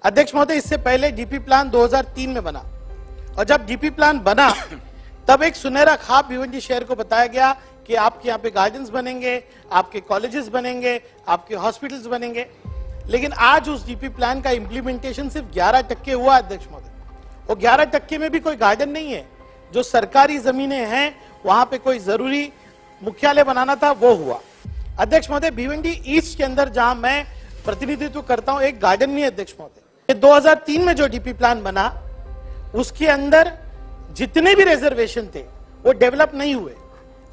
अध्यक्ष महोदय, इससे पहले डीपी प्लान 2003 में बना और जब डीपी प्लान बना तब एक सुनहरा ख्वाब भिवंडी शहर को बताया गया कि आपके यहाँ पे गार्डन्स बनेंगे, आपके कॉलेजेस बनेंगे, आपके हॉस्पिटल्स बनेंगे। लेकिन आज उस डीपी प्लान का इंप्लीमेंटेशन सिर्फ 11% हुआ अध्यक्ष महोदय। और 11% में भी कोई गार्डन नहीं है। जो सरकारी जमीनें हैं वहां पे कोई जरूरी मुख्यालय बनाना था वो हुआ। अध्यक्ष महोदय, भिवंडी ईस्ट के अंदर जहां मैं प्रतिनिधित्व करता हूं एक गार्डन नहीं है अध्यक्ष महोदय। 2003 में जो डीपी प्लान बना उसके अंदर जितने भी रिजर्वेशन थे वो डेवलप नहीं हुए,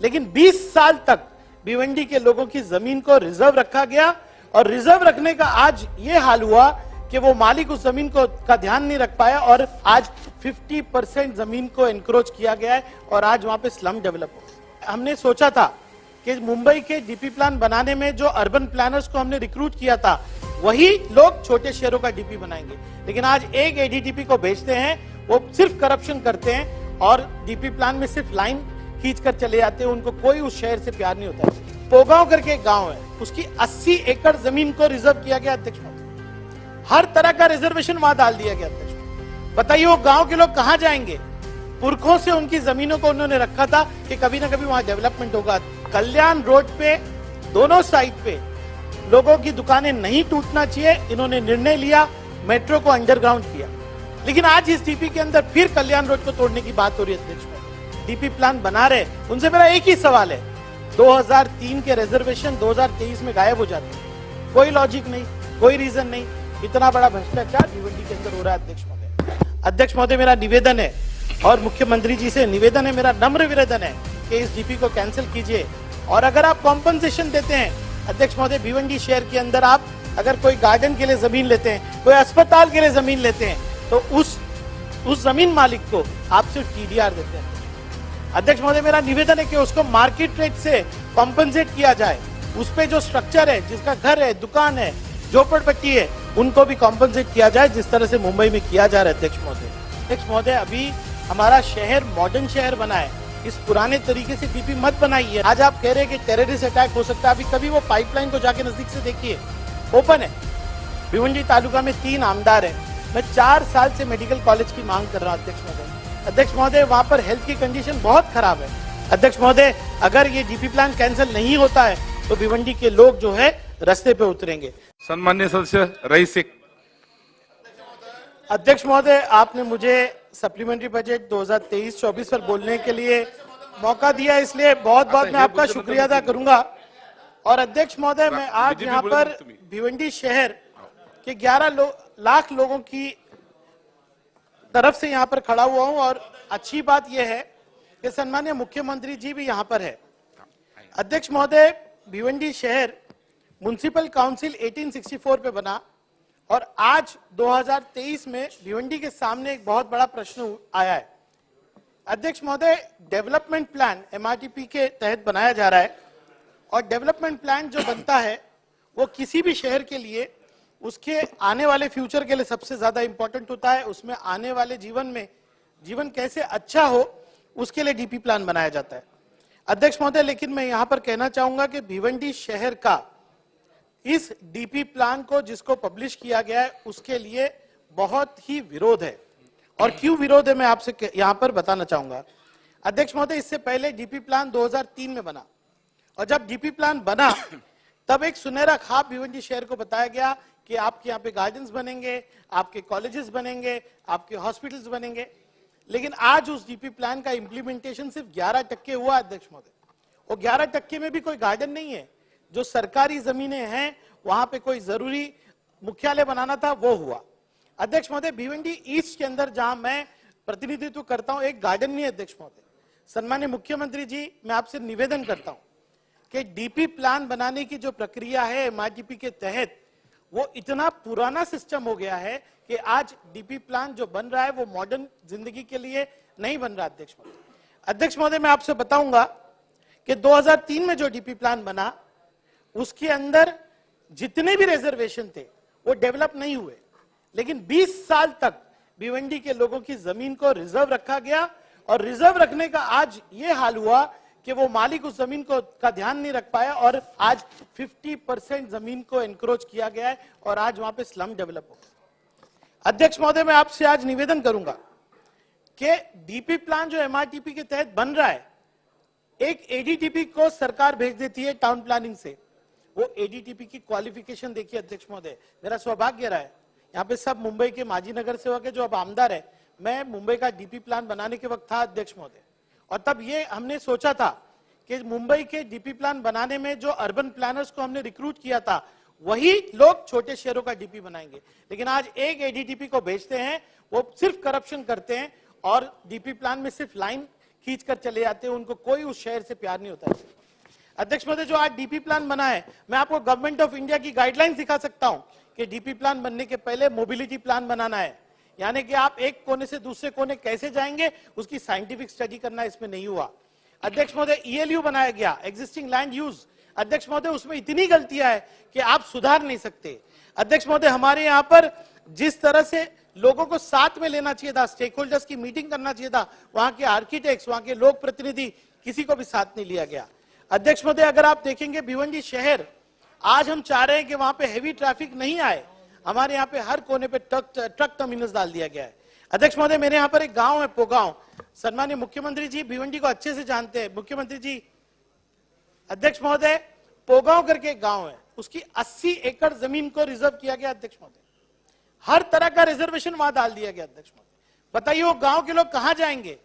लेकिन 20 साल तक भिवंडी के लोगों की जमीन को रिजर्व रखा गया और रिजर्व रखने का आज ये हाल हुआ कि वो मालिक उस जमीन को का ध्यान नहीं रख पाया और आज 50% जमीन को एनक्रोच किया गया है और आज वहां पे स्लम डेवलप हो। हमने सोचा था कि मुंबई के डीपी प्लान बनाने में जो अर्बन प्लानर्स को हमने रिक्रूट किया था वही लोग छोटे शहरों का डीपी बनाएंगे, लेकिन आज एक एडीटीपी को भेजते हैं, वो सिर्फ करप्शन करते हैं और डीपी प्लान में सिर्फ लाइन खींच कर चले जाते हैं। उनको कोई उस शहर से प्यार नहीं होता है। पोगांव करके एक गांव है, उसकी 80 एकड़ जमीन को रिजर्व किया गया अध्यक्ष महोदय। हर तरह का रिजर्वेशन वहां डाल दिया गया अध्यक्ष महोदय। बताइए वो गांव के लोग कहां जाएंगे? पुरखों से उनकी जमीनों को उन्होंने रखा था कि कभी ना कभी वहां डेवलपमेंट होगा। कल्याण रोड पे दोनों साइड पे लोगों की दुकानें नहीं टूटना चाहिए, इन्होंने निर्णय लिया, मेट्रो को अंडरग्राउंड किया। लेकिन आज इस डीपी के अंदर फिर कल्याण रोड को तोड़ने की बात हो रही है अध्यक्ष महोदय। डीपी प्लान बना रहे, उनसे मेरा एक ही सवाल है, 2003 के रिजर्वेशन 2023 में गायब हो जाते हैं, कोई लॉजिक नहीं, कोई रीजन नहीं। इतना बड़ा भ्रष्टाचार भिवंडी के अंदर हो रहा है अध्यक्ष महोदय। अध्यक्ष महोदय, मेरा निवेदन है और मुख्यमंत्री जी से निवेदन है, मेरा नम्र निवेदन है कि इस डीपी को कैंसिल कीजिए। और अगर आप कॉम्पनसेशन देते हैं अध्यक्ष महोदय, भिवंडी शहर के अंदर आप अगर कोई गार्डन के लिए जमीन लेते हैं, कोई अस्पताल के लिए जमीन लेते हैं, तो उस जमीन मालिक को आप सिर्फ टीडीआर देते हैं। अध्यक्ष महोदय, मेरा निवेदन है कि उसको मार्केट रेट से कॉम्पनसेट किया जाए। उस पे जो स्ट्रक्चर है, जिसका घर है, दुकान है, झोपड़पट्टी है, उनको भी कॉम्पनसेट किया जाए, जिस तरह से मुंबई में किया जा रहा है अध्यक्ष महोदय। अध्यक्ष महोदय, अभी हमारा शहर मॉडर्न शहर बना है, इस पुराने तरीके से डीपी मत बनाइए। आज आप कह रहे हैं कि टेररिस्ट अटैक हो सकता है, अभी कभी वो पाइपलाइन को जाके नजदीक से देखिए, ओपन है। भिवंडी तालुका में 3 आमदार है। मैं 4 साल से मेडिकल कॉलेज की मांग कर रहा हूं अध्यक्ष महोदय। अध्यक्ष महोदय, वहां पर हेल्थ की कंडीशन बहुत खराब है। अध्यक्ष महोदय, अगर ये डीपी प्लान कैंसिल नहीं होता है तो भिवंडी के लोग जो है रास्ते पे उतरेंगे। सम्मान्य सदस्य रईस शेख। अध्यक्ष महोदय, आपने मुझे सप्लीमेंट्री बजट 2023-24 पर बोलने के लिए मौका दिया, इसलिए बहुत बहुत मैं आपका शुक्रिया अदा करूंगा। और अध्यक्ष महोदय, मैं आज यहाँ पर भिवंडी शहर के 11 लाख लोगों की तरफ से यहाँ पर खड़ा हुआ हूँ और अच्छी बात यह है कि सम्मान्य मुख्यमंत्री जी भी यहाँ पर है। अध्यक्ष महोदय, भिवंडी शहर म्युनिसिपल काउंसिल 1864 पे बना और आज 2023 में भिवंडी के सामने एक बहुत बड़ा प्रश्न आया है। अध्यक्ष महोदय, डेवलपमेंट प्लान एमआरटीपी के तहत बनाया जा रहा है और डेवलपमेंट प्लान जो बनता है वो किसी भी शहर के लिए उसके आने वाले फ्यूचर के लिए सबसे ज्यादा इंपॉर्टेंट होता है। उसमें आने वाले जीवन कैसे अच्छा हो उसके लिए डीपी प्लान बनाया जाता है अध्यक्ष महोदय। लेकिन मैं यहां पर कहना चाहूंगा कि भिवंडी शहर का इस डीपी प्लान को जिसको पब्लिश किया गया है उसके लिए बहुत ही विरोध है। और क्यों विरोध है मैं आपसे यहां पर बताना चाहूंगा। अध्यक्ष महोदय, इससे पहले डीपी प्लान 2003 में बना और जब डीपी प्लान बना तब एक सुनहरा ख्वाब भिवंडी शहर को बताया गया कि आपके यहाँ पे गार्डन्स बनेंगे, आपके कॉलेजेस बनेंगे, आपके हॉस्पिटल्स बनेंगे। लेकिन आज उस डीपी प्लान का इंप्लीमेंटेशन सिर्फ 11% हुआ अध्यक्ष महोदय। और 11% में भी कोई गार्डन नहीं है। जो सरकारी जमीनें हैं वहां पे कोई जरूरी मुख्यालय बनाना था वो हुआ। अध्यक्ष महोदय, भिवंडी ईस्ट के अंदर जहां मैं प्रतिनिधित्व करता हूं एक गार्डन नहीं है अध्यक्ष महोदय। सम्मान्य मुख्यमंत्री जी, मैं आपसे निवेदन करता हूं कि डीपी प्लान बनाने की जो प्रक्रिया है एमआरटीपी के तहत वो इतना पुराना सिस्टम हो गया है कि आज डीपी प्लान जो बन रहा है वो मॉडर्न जिंदगी के लिए नहीं बन रहा अध्यक्ष महोदय। अध्यक्ष महोदय, मैं आपसे बताऊंगा कि 2003 में जो डीपी प्लान बना उसके अंदर जितने भी रिजर्वेशन थे वो डेवलप नहीं हुए, लेकिन 20 साल तक भिवंडी के लोगों की जमीन को रिजर्व रखा गया और रिजर्व रखने का आज ये हाल हुआ कि वो मालिक उस जमीन को का ध्यान नहीं रख पाया और आज 50% जमीन को एनक्रोच किया गया है और आज वहां पे स्लम डेवलप हो गया। अध्यक्ष महोदय, मैं आपसे आज निवेदन करूंगा कि डीपी प्लान जो एमआरटीपी के तहत बन रहा है, एक एडीटीपी को सरकार भेज देती है टाउन प्लानिंग से। वो एडीटीपी की क्वालिफिकेशन देखिए अध्यक्ष महोदय, मेरा सौभाग्य रहा है यहाँ पे सब मुंबई के माजी नगर सेवक है जो अब आमदार है। मैं मुंबई का डीपी प्लान बनाने के वक्त था अध्यक्ष महोदय, और तब ये हमने सोचा था कि मुंबई के डीपी प्लान बनाने में जो अर्बन प्लानर्स को हमने रिक्रूट किया था वही लोग छोटे शहरों का डीपी बनाएंगे। लेकिन आज एक एडीटीपी को भेजते हैं, वो सिर्फ करप्शन करते हैं और डीपी प्लान में सिर्फ लाइन खींच कर चले जाते हैं, उनको कोई उस शहर से प्यार नहीं होता है। अध्यक्ष महोदय, जो आज डीपी प्लान बना है, मैं आपको गवर्नमेंट ऑफ इंडिया की गाइडलाइंस दिखा सकता हूं कि डीपी प्लान बनने के पहले मोबिलिटी प्लान बनाना है, यानी कि आप एक कोने से दूसरे कोने कैसे जाएंगे उसकी साइंटिफिक स्टडी करना इसमें नहीं हुआ। अध्यक्ष महोदय, ईएलयू बनाया गया, एग्जिस्टिंग लैंड यूज। अध्यक्ष महोदय, उसमें इतनी गलतियां है कि आप सुधार नहीं सकते। अध्यक्ष महोदय, हमारे यहां पर जिस तरह से लोगों को साथ में लेना चाहिए था, स्टेक होल्डर्स की मीटिंग करना चाहिए था, वहां के आर्किटेक्ट्स, वहां के लोक प्रतिनिधि, किसी को भी साथ नहीं लिया गया। अध्यक्ष महोदय, अगर आप देखेंगे भिवंडी शहर, आज हम चाह रहे हैं कि वहां पे हेवी ट्रैफिक नहीं आए, हमारे यहाँ पे हर कोने पे ट्रक टर्मिनस डाल दिया गया है। अध्यक्ष महोदय, मेरे यहाँ पर एक गांव है पोगांव, सम्मानीय मुख्यमंत्री जी भिवंडी को अच्छे से जानते हैं। मुख्यमंत्री जी, अध्यक्ष महोदय, पोगांव करके एक गांव है, उसकी 80 एकड़ जमीन को रिजर्व किया गया अध्यक्ष महोदय, हर तरह का रिजर्वेशन वहां डाल दिया गया अध्यक्ष महोदय। बताइए वो गांव के लोग कहां जाएंगे?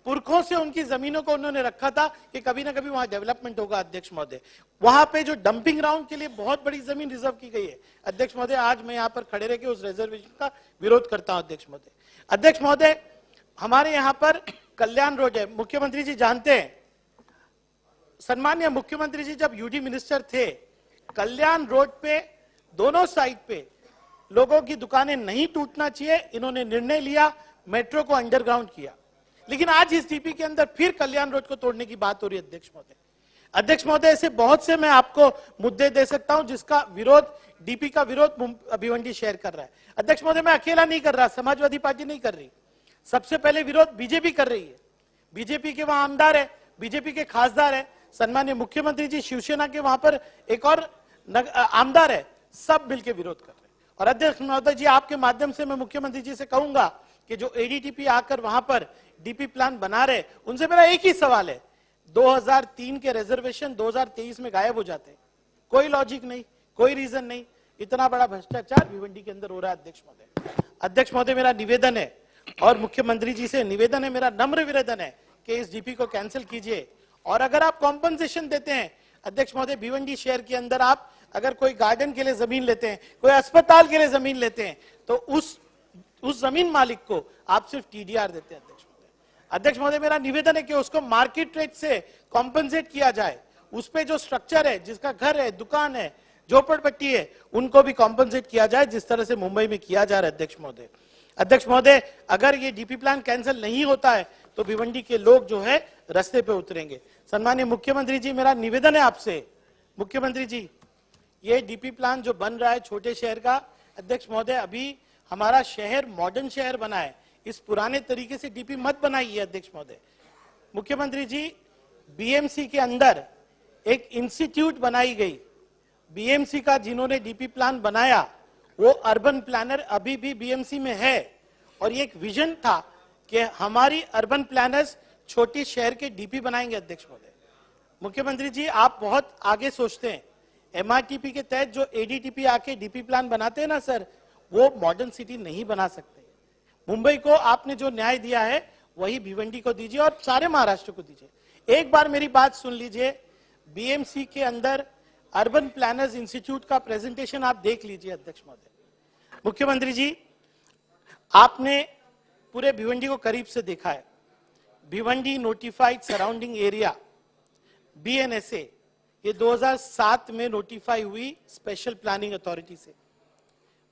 पुरखों से उनकी जमीनों को उन्होंने रखा था कि कभी ना कभी वहां डेवलपमेंट होगा अध्यक्ष महोदय। वहां पे जो डंपिंग ग्राउंड के लिए बहुत बड़ी जमीन रिजर्व की गई है अध्यक्ष महोदय, आज मैं यहां पर खड़े रह के उस रिजर्वेशन का विरोध करता हूं अध्यक्ष महोदय। अध्यक्ष महोदय, हमारे यहां पर कल्याण रोड है, मुख्यमंत्री जी जानते हैं, सम्मानीय मुख्यमंत्री जी जब यूडी मिनिस्टर थे, कल्याण रोड पे दोनों साइड पे लोगों की दुकानें नहीं टूटना चाहिए, इन्होंने निर्णय लिया, मेट्रो को अंडरग्राउंड किया। लेकिन आज इस डीपी के अंदर फिर कल्याण रोड को तोड़ने की बात हो रही है अध्यक्ष महोदय। अध्यक्ष महोदय, ऐसे बहुत से मैं आपको मुद्दे दे सकता हूं जिसका विरोध, डीपी का विरोध भिवंडी शहर कर रहा है। अध्यक्ष महोदय, मैं अकेला नहीं कर रहा, समाजवादी पार्टी नहीं कर रही, सबसे पहले विरोध बीजेपी कर रही है। बीजेपी के वहां आमदार है, बीजेपी के खासदार है, सम्मानीय मुख्यमंत्री जी शिवसेना के वहां पर एक और आमदार है, सब मिलकर विरोध कर रहे हैं। और अध्यक्ष महोदय जी, आपके माध्यम से मैं मुख्यमंत्री जी से कहूंगा कि जो एडीटीपी आकर वहां पर डीपी प्लान बना रहे, उनसे मेरा एक ही सवाल है, 2003 के रिजर्वेशन 2023 में गायब हो जाते हैं, कोई लॉजिक नहीं, कोई रीजन नहीं, इतना बड़ा भ्रष्टाचार भिवंडी के अंदर हो रहा है अध्यक्ष महोदय। अध्यक्ष महोदय, मेरा निवेदन है और मुख्यमंत्री जी से निवेदन है, मेरा नम्र निवेदन है कि इस डीपी को कैंसिल कीजिए। और अगर आप कॉम्पनसेशन देते हैं अध्यक्ष महोदय, भिवंडी शहर के अंदर आप अगर कोई गार्डन के लिए जमीन लेते हैं, कोई अस्पताल के लिए जमीन लेते हैं, तो उस जमीन मालिक को आप सिर्फ टीडीआर देते हैं अध्यक्ष महोदय। अध्यक्ष महोदय, मेरा निवेदन है कि उसको मार्केट रेट से कॉम्पनसेट किया जाए, उस पे जो स्ट्रक्चर है, जिसका घर है, दुकान है, झोपड़पट्टी है, उनको भी कॉम्पनसेट किया जाए, जिस तरह से मुंबई में किया जा रहा है अध्यक्ष महोदय। अध्यक्ष महोदय, अगर ये डीपी प्लान कैंसिल नहीं होता है तो भिवंडी के लोग जो है रास्ते पे उतरेंगे। सम्मानीय मुख्यमंत्री जी, मेरा निवेदन है आपसे, मुख्यमंत्री जी, ये डीपी प्लान जो बन रहा है छोटे शहर का, अध्यक्ष महोदय, अभी हमारा शहर मॉडर्न शहर बना है, इस पुराने तरीके से डीपी मत बनाइए अध्यक्ष महोदय। मुख्यमंत्री जी, बीएमसी के अंदर एक इंस्टीट्यूट बनाई गई, बीएमसी का जिन्होंने डीपी प्लान बनाया वो अर्बन प्लानर अभी भी बीएमसी में है, और ये एक विजन था कि हमारी अर्बन प्लानर्स छोटी शहर के डीपी बनाएंगे अध्यक्ष महोदय। मुख्यमंत्री जी, आप बहुत आगे सोचते हैं, एमआरटीपी के तहत जो एडीटीपी आके डीपी प्लान बनाते हैं ना सर, वो मॉडर्न सिटी नहीं बना सकते। मुंबई को आपने जो न्याय दिया है वही भिवंडी को दीजिए और सारे महाराष्ट्र को दीजिए। एक बार मेरी बात सुन लीजिए, बीएमसी के अंदर अर्बन प्लानर्स इंस्टीट्यूट का प्रेजेंटेशन आप देख लीजिए अध्यक्ष महोदय। मुख्यमंत्री जी, आपने पूरे भिवंडी को करीब से देखा है, भिवंडी नोटिफाइड सराउंडिंग एरिया बीएनएसए, ये 2007 में नोटिफाई हुई स्पेशल प्लानिंग अथॉरिटी से।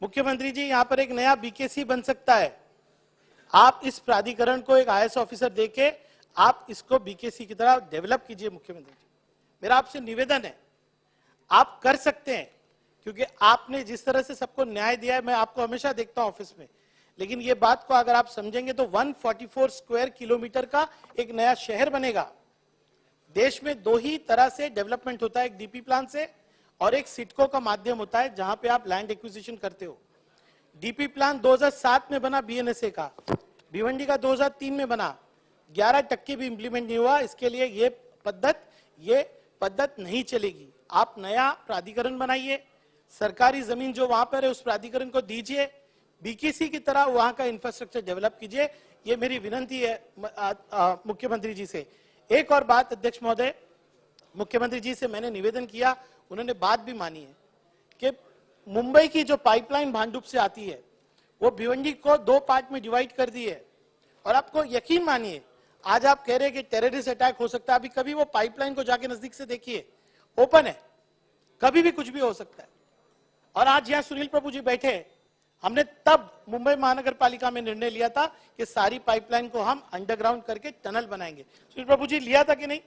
मुख्यमंत्री जी, यहां पर एक नया बीकेसी बन सकता है, आप इस प्राधिकरण को एक आईएएस ऑफिसर देके आप इसको बीकेसी की तरह डेवलप कीजिए। मुख्यमंत्री जी, मेरा आपसे निवेदन है, आप कर सकते हैं, क्योंकि आपने जिस तरह से सबको न्याय दिया है, मैं आपको हमेशा देखता हूं ऑफिस में, लेकिन ये बात को अगर आप समझेंगे तो 144 स्क्वायर किलोमीटर का एक नया शहर बनेगा। देश में दो ही तरह से डेवलपमेंट होता है, एक डीपी प्लान से और एक सिटको का माध्यम होता है, जहां पे आप लैंड एक्विजिशन करते हो। डीपी प्लान 2007 में बना बीएनएसए का, भिवंडी का 2003 में बना, 11% भी इंप्लीमेंट नहीं हुआ। इसके लिए ये पद्धत नहीं चलेगी। आप नया प्राधिकरण बनाइए, सरकारी जमीन जो वहां पर है उस प्राधिकरण को दीजिए, बीकेसी की तरह वहां का इंफ्रास्ट्रक्चर डेवलप कीजिए। ये मेरी विनती है मुख्यमंत्री जी से। एक और बात अध्यक्ष महोदय, मुख्यमंत्री जी से मैंने निवेदन किया, उन्होंने बात भी मानी है कि मुंबई की जो पाइपलाइन भांडुप से आती है वो भिवंडी को 2 पार्ट में डिवाइड कर दी है। और आपको यकीन मानिए, आज आप कह रहे हैं कि टेररिस्ट अटैक हो सकता है, अभी कभी वो पाइपलाइन को जाके नजदीक से देखिए, ओपन है, कभी भी कुछ भी हो सकता है। और आज यहां सुनील प्रभु जी बैठे, हमने तब मुंबई महानगर पालिका में निर्णय लिया था कि सारी पाइपलाइन को हम अंडरग्राउंड करके टनल बनाएंगे। सुनील प्रभु जी लिया था कि नहीं?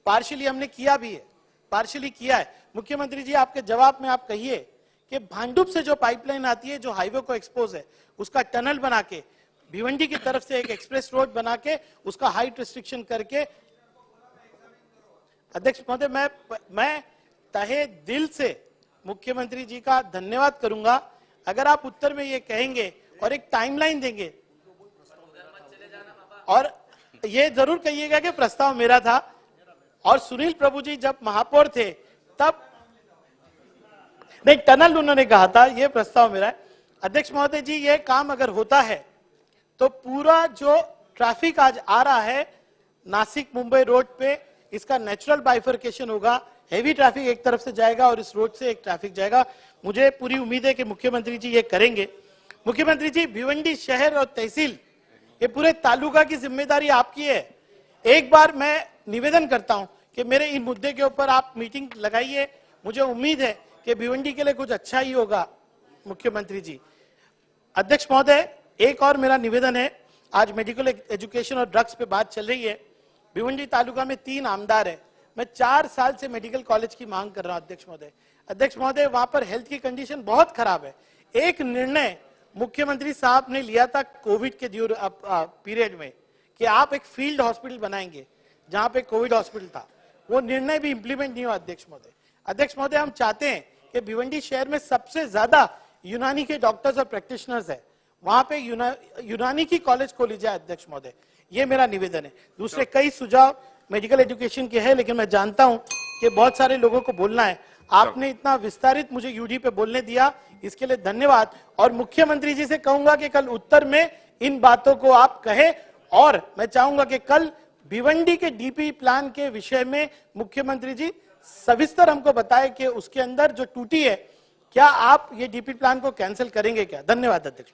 पार्शियली हमने किया भी है, पार्शियली किया है। मुख्यमंत्री जी आपके जवाब में आप कहिए कि भांडुप से जो पाइपलाइन आती है, जो हाईवे को एक्सपोज है, उसका टनल बना के भिवंडी की तरफ से एक एक्सप्रेस रोड बना के उसका हाइट रिस्ट्रिक्शन करके। अध्यक्ष महोदय, मैं तहे दिल से मुख्यमंत्री जी का धन्यवाद करूंगा अगर आप उत्तर में ये कहेंगे और एक टाइमलाइन देंगे, और ये जरूर कहिएगा कि प्रस्ताव मेरा था और सुनील प्रभु जी जब महापौर थे तब नहीं, टनल उन्होंने कहा था, ये प्रस्ताव मेरा है। अध्यक्ष महोदय जी, ये काम अगर होता है तो पूरा जो ट्रैफिक आज आ रहा है नासिक मुंबई रोड पे, इसका नेचुरल बाइफर्केशन होगा। हेवी ट्रैफिक एक तरफ से जाएगा और इस रोड से एक ट्रैफिक जाएगा। मुझे पूरी उम्मीद है कि मुख्यमंत्री जी ये करेंगे। मुख्यमंत्री जी, भिवंडी शहर और तहसील, ये पूरे तालुका की जिम्मेदारी आपकी है। एक बार मैं निवेदन करता हूं कि मेरे इन मुद्दे के ऊपर आप मीटिंग लगाइए। मुझे उम्मीद है कि भिवंडी के लिए कुछ अच्छा ही होगा। मुख्यमंत्री जी, अध्यक्ष महोदय, एक और मेरा निवेदन है। आज मेडिकल एजुकेशन और ड्रग्स पे बात चल रही है। भिवंडी तालुका में 3 आमदार है। मैं 4 साल से मेडिकल कॉलेज की मांग कर रहा हूं अध्यक्ष महोदय। अध्यक्ष महोदय, वहां पर हेल्थ की कंडीशन बहुत खराब है। एक निर्णय मुख्यमंत्री साहब ने लिया था कोविड के पीरियड में कि आप एक फील्ड हॉस्पिटल बनाएंगे जहां पे कोविड हॉस्पिटल था, वो निर्णय भी इंप्लीमेंट नहीं हुआ अध्यक्ष महोदय। अध्यक्ष महोदय, हम चाहते हैं कि भिवंडी शहर में सबसे ज्यादा यूनानी के डॉक्टर्स और प्रैक्टिशनर्स है, वहां पे यूनानी की कॉलेज खोली जाए अध्यक्ष महोदय। ये मेरा निवेदन है। दूसरे कई सुझाव मेडिकल एजुकेशन के हैं, लेकिन मैं जानता हूं कि बहुत सारे लोगों को बोलना है। आपने इतना विस्तारित मुझे यूडी पे बोलने दिया, इसके लिए धन्यवाद। और मुख्यमंत्री जी से कहूंगा कि कल उत्तर में इन बातों को आप कहें, और मैं चाहूंगा कि कल भिवंडी के डीपी प्लान के विषय में मुख्यमंत्री जी सविस्तर हमको बताए कि उसके अंदर जो टूटी है, क्या आप ये डीपी प्लान को कैंसिल करेंगे क्या? धन्यवाद अध्यक्ष।